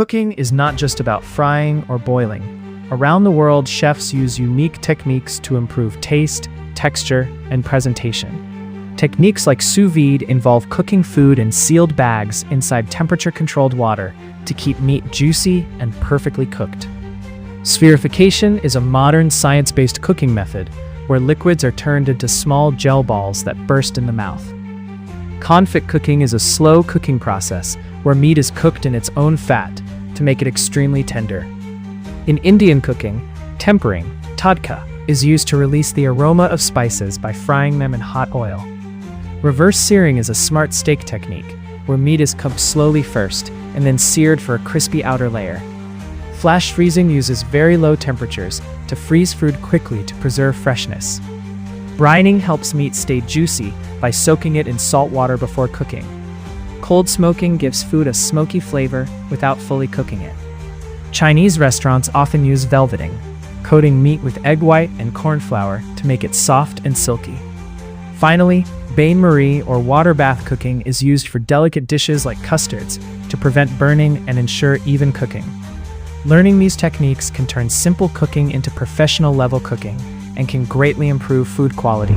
Cooking is not just about frying or boiling. Around the world, chefs use unique techniques to improve taste, texture, and presentation. Techniques like sous vide involve cooking food in sealed bags inside temperature-controlled water to keep meat juicy and perfectly cooked. Spherification is a modern science-based cooking method where liquids are turned into small gel balls that burst in the mouth. Confit cooking is a slow cooking process where meat is cooked in its own fat to make it extremely tender. In Indian cooking, tempering, tadka, is used to release the aroma of spices by frying them in hot oil. Reverse searing is a smart steak technique where meat is cooked slowly first and then seared for a crispy outer layer. Flash freezing uses very low temperatures to freeze food quickly to preserve freshness. Brining helps meat stay juicy by soaking it in salt water before cooking. Cold smoking gives food a smoky flavor without fully cooking it. Chinese restaurants often use velveting, coating meat with egg white and corn flour to make it soft and silky. Finally, bain-marie or water bath cooking is used for delicate dishes like custards to prevent burning and ensure even cooking. Learning these techniques can turn simple cooking into professional-level cooking and can greatly improve food quality.